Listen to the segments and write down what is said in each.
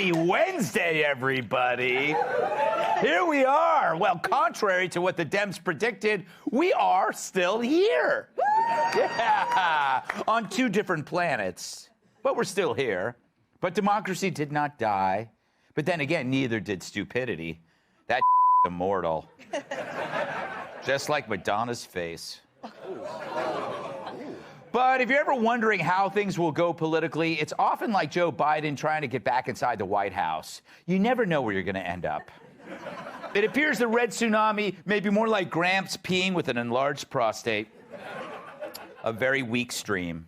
Happy Wednesday, everybody. Here we are. Well, contrary to what the Dems predicted, we are still here. Yeah, on two different planets. But we're still here. But democracy did not die. But then again, neither did stupidity. That immortal. Just like Madonna's face. But if you're ever wondering how things will go politically, it's often like Joe Biden trying to get back inside the White House. You never know where you're going to end up. It appears the red tsunami may be more like Gramps peeing with an enlarged prostate. A very weak stream.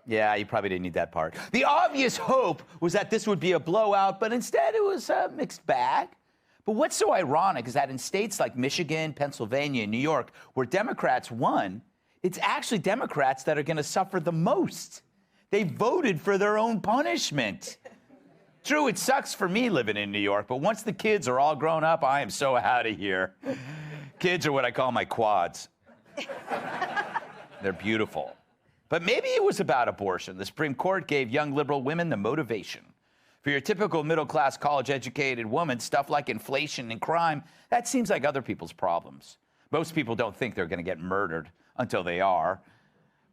Yeah, you probably didn't need that part. The obvious hope was that this would be a blowout, but instead it was a mixed bag. But what's so ironic is that in states like Michigan, Pennsylvania, and New York, where Democrats won, it's actually Democrats that are going to suffer the most. They voted for their own punishment. True, it sucks for me living in New York, but once the kids are all grown up, I am so out of here. Kids are what I call my quads. They're beautiful. But maybe it was about abortion. The Supreme Court gave young liberal women the motivation. For your typical middle-class, college-educated woman, stuff like inflation and crime, that seems like other people's problems. Most people don't think they're going to get murdered until they are.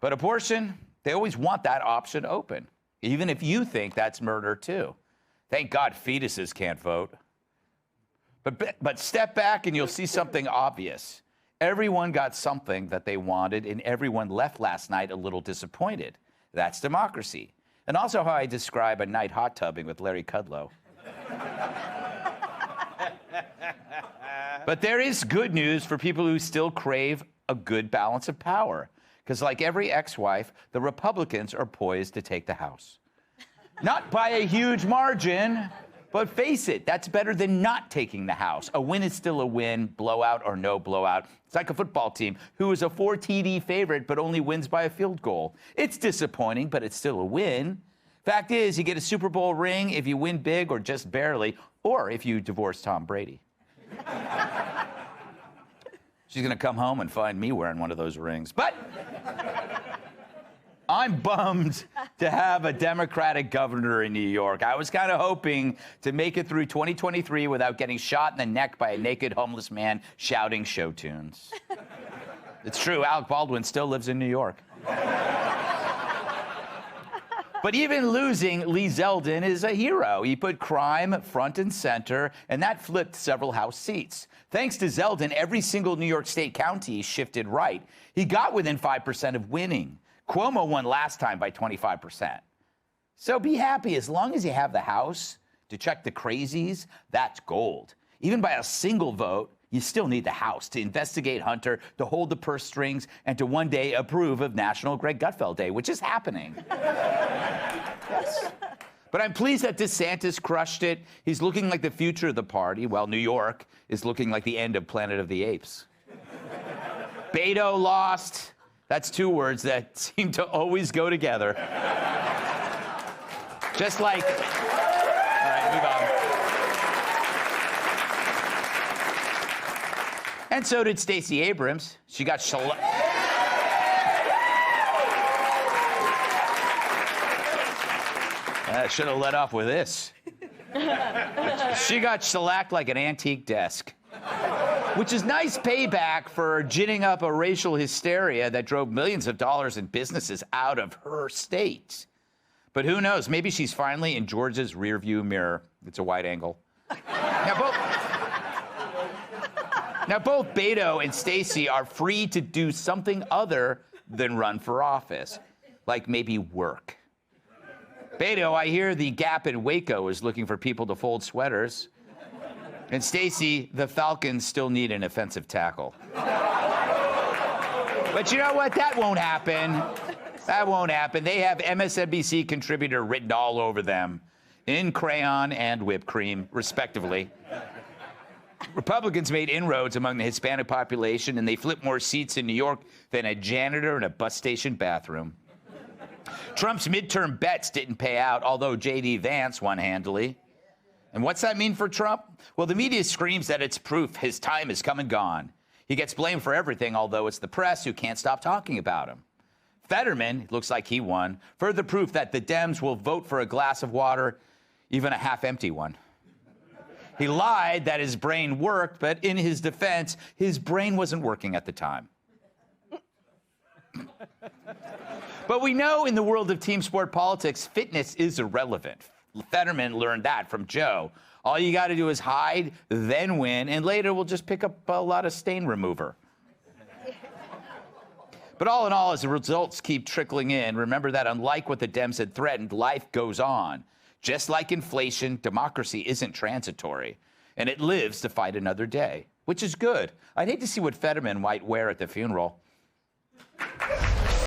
But abortion, they always want that option open, even if you think that's murder too. Thank God fetuses can't vote. But step back and you'll see something obvious. Everyone got something that they wanted, and everyone left last night a little disappointed. That's democracy. And also how I describe a night hot tubbing with Larry Kudlow. But there is good news for people who still crave a good balance of power. Because like every ex-wife, the Republicans are poised to take the House. Not by a huge margin, but face it, that's better than not taking the House. A win is still a win, blowout or no blowout. It's like a football team who is a 4 TD favorite but only wins by a field goal. It's disappointing, but it's still a win. Fact is, you get a Super Bowl ring if you win big or just barely, or if you divorce Tom Brady. She's going to come home and find me wearing one of those rings. But I'm bummed to have a Democratic governor in New York. I was kind of hoping to make it through 2023 without getting shot in the neck by a naked homeless man shouting show tunes. It's true, Alec Baldwin still lives in New York. But even losing, Lee Zeldin is a hero. He put crime front and center, and that flipped several House seats. Thanks to Zeldin, every single New York State county shifted right. He got within 5% of winning. Cuomo won last time by 25%. So be happy. As long as you have the House to check the crazies, that's gold. Even by a single vote, you still need the House to investigate Hunter, to hold the purse strings, and to one day approve of National Greg Gutfeld Day, which is happening. Yes. But I'm pleased that DeSantis crushed it. He's looking like the future of the party, while New York is looking like the end of Planet of the Apes. Beto lost. That's two words that seem to always go together. Just like... All right, move on. And so did Stacey Abrams. She got shellacked. I should have let off with this. She got shellacked like an antique desk. Which is nice payback for ginning up a racial hysteria that drove millions of dollars in businesses out of her state. But who knows? Maybe she's finally in Georgia's rearview mirror. It's a wide angle. Now, both Beto and Stacey are free to do something other than run for office, like maybe work. Beto, I hear the Gap in Waco is looking for people to fold sweaters. And Stacey, the Falcons still need an offensive tackle. But you know what? That won't happen. That won't happen. They have MSNBC contributor written all over them, in crayon and whipped cream, respectively. Republicans made inroads among the Hispanic population, and they flipped more seats in New York than a janitor in a bus station bathroom. Trump's midterm bets didn't pay out, although J.D. Vance won handily. And what's that mean for Trump? Well, the media screams that it's proof his time is come and gone. He gets blamed for everything, although it's the press who can't stop talking about him. Fetterman, it looks like he won, further proof that the Dems will vote for a glass of water even a half-empty one. He lied that his brain worked, but in his defense, his brain wasn't working at the time. But we know in the world of team sport politics, fitness is irrelevant. Fetterman learned that from Joe. All you got to do is hide, then win, and later we'll just pick up a lot of stain remover. But all in all, as the results keep trickling in, remember that unlike what the Dems had threatened, life goes on. Just like inflation, democracy isn't transitory, and it lives to fight another day, which is good. I'd hate to see what Fetterman might wear at the funeral.